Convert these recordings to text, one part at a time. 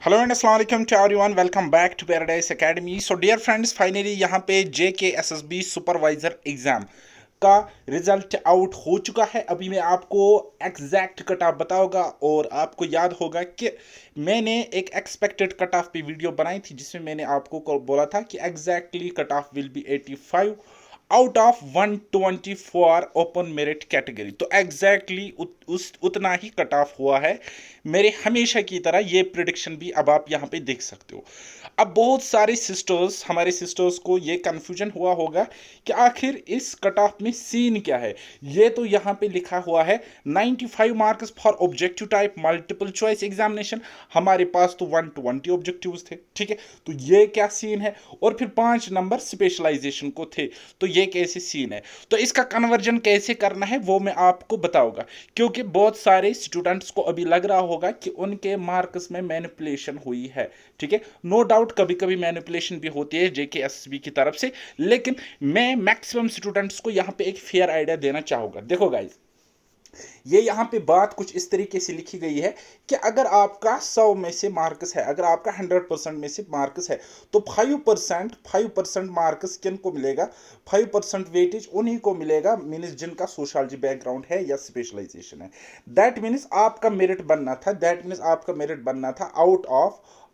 Hello and अस्सलाम वालेकुम to everyone, welcome back to Paradise Academy. So dear friends, finally यहाँ पे JKSSB supervisor exam का result out हो चुका है। अभी मैं आपको एग्जैक्ट कट ऑफ बताऊंगा और आपको याद होगा कि मैंने एक एक्सपेक्टेड कट ऑफ पे वीडियो बनाई थी जिसमें मैंने आपको बोला था कि exactly cut off will be 85 out of 124 open merit category. तो एग्जैक्टली उस उतना ही कट ऑफ हुआ है मेरे हमेशा की तरह। ये प्रिडिक्शन भी अब आप यहाँ पे देख सकते हो। अब बहुत सारे सिस्टर्स, हमारे सिस्टर्स को ये कंफ्यूजन हुआ होगा कि आखिर इस कट ऑफ में सीन क्या है। ये तो यहाँ पे लिखा हुआ है 95 marks for objective type multiple choice examination. हमारे पास तो 120 ऑब्जेक्टिव्स थे, ठीक है। तो ये क्या सीन है, और फिर 5 नंबर स्पेशलाइजेशन को थे। तो ये कैसे सीन है, तो इसका कन्वर्जन कैसे करना है वो मैं आपको बताऊंगा। क्योंकि बहुत सारे स्टूडेंट्स को अभी लग रहा होगा कि उनके मार्क्स में मैनिपुलेशन हुई है, ठीक है। नो डाउट कभी कभी मैनिपुलेशन भी होती है JKSSB की तरफ से, लेकिन मैं मैक्सिमम स्टूडेंट्स को यहां पे एक फेयर आइडिया देना चाहूंगा। देखो गाइज, ये यहाँ पे बात कुछ इस तरीके से लिखी गई है कि अगर आपका 100 में से मार्क्स है, अगर आपका 100% में से मार्क्स है, तो 5% मार्क्स किन को मिलेगा? 5% वेटेज उन्हीं को मिलेगा मीन्स जिनका सोशियोलॉजी बैकग्राउंड है या स्पेशलाइजेशन है। दैट मीन्स आपका मेरिट बनना था,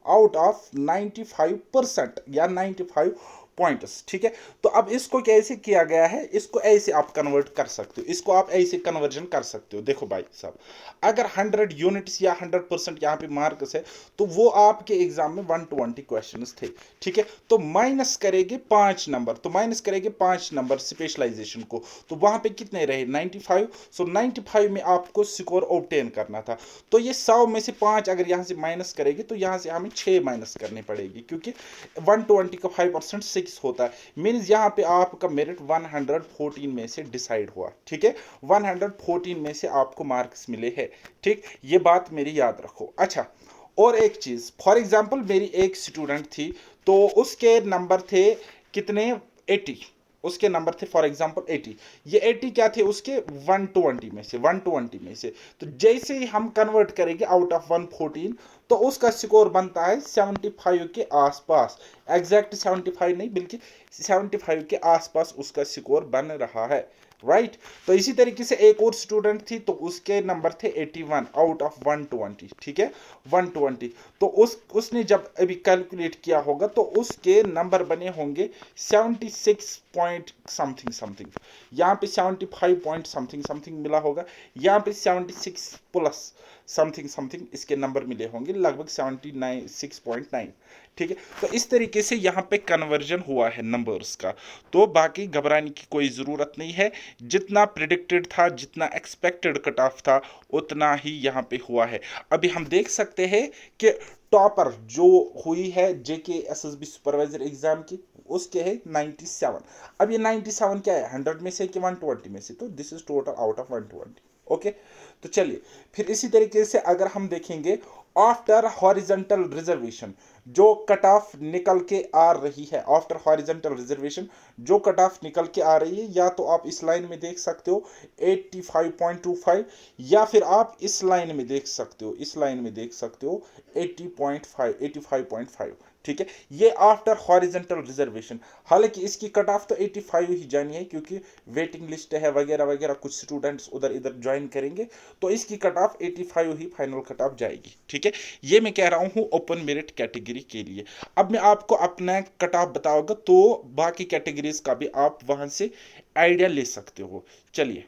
आउट ऑफ 95% या 95 पॉइंट्स, ठीक है। तो अब इसको कैसे किया गया है, इसको ऐसे आप कन्वर्ट कर सकते हो, इसको आप ऐसे कन्वर्जन कर सकते हो। देखो भाई साहब, अगर 100 यूनिट्स या 100% यहाँ पे मार्क्स है, तो वो आपके एग्जाम में 120 क्वेश्चंस थे, ठीक है। तो माइनस करेंगे 5 नंबर स्पेशलाइजेशन को, तो वहां पे कितने रहे? 95। सो 95 में आपको स्कोर ऑब्टेन करना था। तो ये 100 में से 5 अगर यहाँ से माइनस करेंगे तो यहाँ से हमें 6 माइनस करनी पड़ेगी, क्योंकि 120 का 5% 6 होता है। मीन्स यहाँ पे आपका मेरिट 114 में से डिसाइड हुआ, ठीक है। 114 में से आपको मार्क्स मिले हैं, ठीक। ये बात मेरी याद रखो। अच्छा, और एक चीज, फॉर एग्जांपल मेरी एक स्टूडेंट थी, तो उसके नंबर थे कितने? 80। उसके नंबर थे फॉर एग्जांपल 80। ये 80 क्या थे उसके? 120 में से तो जैसे ही हम कन्वर्ट करेंगे आउट ऑफ 114, तो उसका स्कोर बनता है 75 के आसपास। एग्जैक्ट 75 नहीं, बल्कि 75 के आसपास उसका स्कोर बन रहा है, राइट। तो इसी तरीके से एक और स्टूडेंट थी, तो उसके नंबर थे 81 आउट ऑफ 120, ठीक है, 120। तो उसने जब अभी कैलकुलेट किया होगा तो उसके नंबर बने होंगे 76 पॉइंट समथिंग समथिंग। यहाँ पे 75 पॉइंट समथिंग समथिंग मिला होगा, यहाँ पे 76 प्लस समथिंग समथिंग इसके नंबर मिले होंगे, लगभग 79 6.9, ठीक है। तो इस तरीके से यहाँ पे कन्वर्जन हुआ है नंबर्स का। तो बाकी घबराने की कोई ज़रूरत नहीं है, जितना प्रिडिक्टेड था, जितना एक्सपेक्टेड कट ऑफ था, उतना ही यहाँ पे हुआ है। अभी हम देख सकते हैं कि टॉपर जो हुई है JKSSB सुपरवाइजर एग्जाम की, उसके है 97। अब ये 97 क्या है, 100 में से कि 120 में से? तो this is total out of 120, okay. तो चलिए फिर इसी तरीके से अगर हम देखेंगे आफ्टर हॉरिजेंटल रिजर्वेशन जो कट ऑफ निकल के आ रही है, आफ्टर हॉरिजेंटल रिजर्वेशन जो कट ऑफ निकल के आ रही है, या तो आप इस लाइन में देख सकते हो 85.25, या फिर आप इस लाइन में देख सकते हो, 80.5 85.5, ठीक है। ये आफ्टर हॉरिजेंटल रिजर्वेशन। हालांकि इसकी कट ऑफ तो 85 ही जानी है, क्योंकि वेटिंग लिस्ट है वगैरह वगैरह, कुछ स्टूडेंट्स उधर इधर ज्वाइन करेंगे, तो इसकी कट ऑफ 85 ही फाइनल कट ऑफ जाएगी, ठीक है। ये मैं कह रहा हूँ ओपन मेरिट कैटेगरी के लिए। अब मैं आपको अपना कट ऑफ बताऊंगा, तो बाकी कैटेगरीज का भी आप वहां से आइडिया ले सकते हो। चलिए,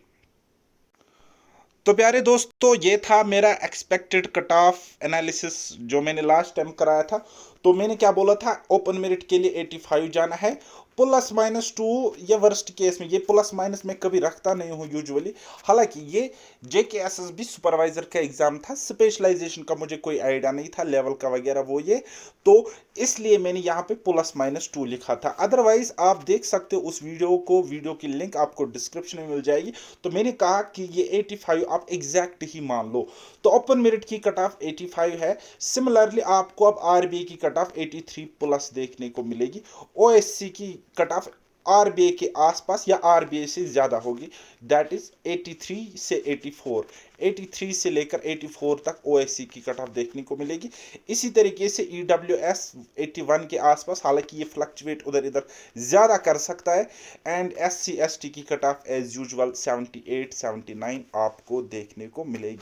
तो प्यारे दोस्तों, ये था मेरा एक्सपेक्टेड कट ऑफ एनालिसिस जो मैंने लास्ट टाइम कराया था। तो मैंने क्या बोला था, ओपन मेरिट के लिए 85 जाना है, +-2। ये वर्स्ट केस में, ये प्लस माइनस मैं कभी रखता नहीं हूँ यूजुअली। हालांकि ये JKSSB सुपरवाइजर का एग्जाम था, स्पेशलाइजेशन का मुझे कोई आइडिया नहीं था, लेवल का वगैरह वो ये, तो इसलिए मैंने यहाँ पे +-2 लिखा था। अदरवाइज आप देख सकते हो उस वीडियो को, वीडियो की लिंक आपको डिस्क्रिप्शन में मिल जाएगी। तो मैंने कहा कि ये 85 आप एग्जैक्ट ही मान लो। तो ओपन मेरिट की कट ऑफ 85 है। सिमिलरली आपको अब RBI की कट ऑफ 83 प्लस देखने को मिलेगी। OSC की कट ऑफ आरबीए के आसपास या आरबीए से ज़्यादा होगी, दैट इज़ 83 से 84, 83 से लेकर 84 तक ओएससी की कट ऑफ देखने को मिलेगी। इसी तरीके से ईडब्ल्यूएस 81 के आसपास, हालांकि ये फ्लक्चुएट उधर इधर ज़्यादा कर सकता है। एंड एससी एसटी की कट ऑफ एज यूजुअल 78 79 आपको देखने को मिलेगी।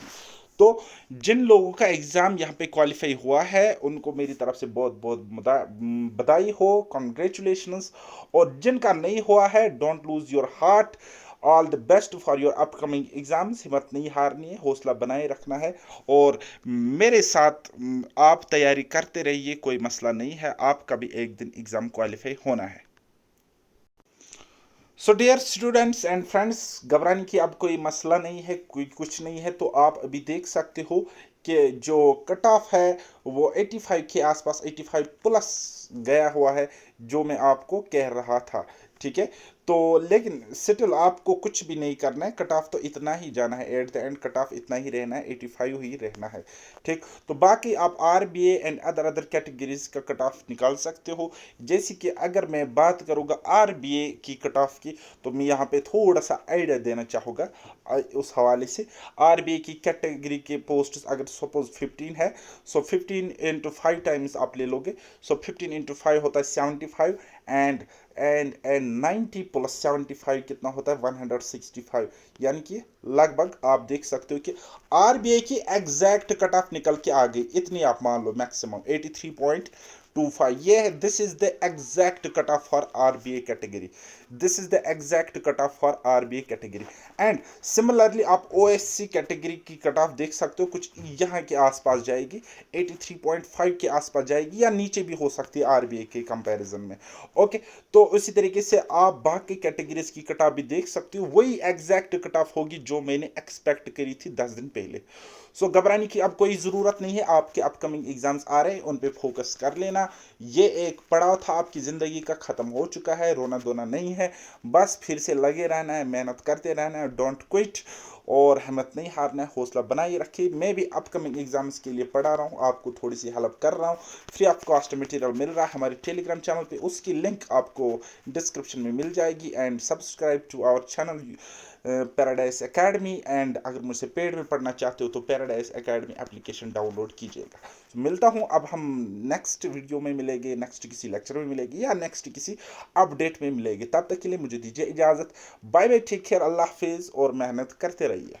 तो जिन लोगों का एग्ज़ाम यहाँ पे क्वालिफाई हुआ है उनको मेरी तरफ से बहुत बहुत बधाई हो, कॉन्ग्रेचुलेशंस। और जिनका नहीं हुआ है, don't lose your heart, all the best for your upcoming exams. हिम्मत नहीं हारनी है, हौसला बनाए रखना है और मेरे साथ आप तैयारी करते रहिए, कोई मसला नहीं है, आपका भी एक दिन एग्ज़ाम क्वालिफाई होना है। So dear students and friends, घबराने की अब कोई मसला नहीं है, कोई कुछ नहीं है। तो आप अभी देख सकते हो कि जो कट ऑफ है वो 85 के आसपास, 85 प्लस गया हुआ है, जो मैं आपको कह रहा था। ठीक है, तो लेकिन स्टिल आपको कुछ भी नहीं करना है, कट ऑफ तो इतना ही जाना है, at the end cut off इतना ही रहना है, 85 ही रहना है। ठीक, तो बाकी आप आरबीए एंड अदर कैटेगरीज का कट ऑफ निकाल सकते हो। जैसे कि अगर मैं बात करूँगा आरबीए की कट ऑफ की, तो मैं यहाँ पे थोड़ा सा आइडिया देना चाहूँगा उस हवाले से। आरबीए की कैटेगरी के पोस्ट अगर सपोज 15 है, सो 15 इंटू 5 टाइम्स आप ले लोगे, सो 15 इंटू 5 होता है 75, एंड 90 प्लस 75 कितना होता है 165, यानी कि लगभग आप देख सकते हो कि आरबीआई की एग्जैक्ट कट ऑफ निकल के आ गई, इतनी आप मान लो मैक्सिमम 83.25, ये है, this is the exact cut off for RBI category, this is the exact cut off for RBI category. And similarly आप ओएससी कैटेगरी की कट ऑफ देख सकते हो, कुछ यहाँ के आसपास जाएगी, 83.5 के आसपास जाएगी, या नीचे भी हो सकती है आरबीआई के कंपैरिजन में। ओके, तो उसी तरीके से आप बाकी कैटेगरीज की कट ऑफ भी देख सकते हो, वही एग्जैक्ट कट ऑफ होगी जो मैंने एक्सपेक्ट करी थी 10 दिन पहले। सो घबराने की अब कोई ज़रूरत नहीं है, आपके अपकमिंग एग्जाम्स आ रहे हैं, उन पे फोकस कर लेना। ये एक पड़ाव था आपकी ज़िंदगी का, ख़त्म हो चुका है, रोना धोना नहीं है, बस फिर से लगे रहना है, मेहनत करते रहना है, डोंट क्विट, और हिम्मत नहीं हारना है, हौसला बनाए रखिए। मैं भी अपकमिंग एग्जाम्स के लिए पढ़ा रहा हूँ, आपको थोड़ी सी हेल्प कर रहा हूँ, फ्री ऑफ कॉस्ट मटेरियल मिल रहा है हमारे टेलीग्राम चैनल पे, उसकी लिंक आपको डिस्क्रिप्शन में मिल जाएगी। And subscribe to our channel Paradise Academy. And अगर मुझसे पेड में पढ़ना चाहते हो तो पैराडाइज एकेडमी एप्लीकेशन डाउनलोड कीजिएगा। तो मिलता हूँ, अब हम नेक्स्ट वीडियो में मिलेंगे, नेक्स्ट किसी लेक्चर में मिलेंगे, या नेक्स्ट किसी अपडेट में मिलेंगे। तब तक के लिए मुझे दीजिए इजाज़त, बाय बाय, टेक केयर, अल्लाह हाफिज़, और मेहनत करते रहिए।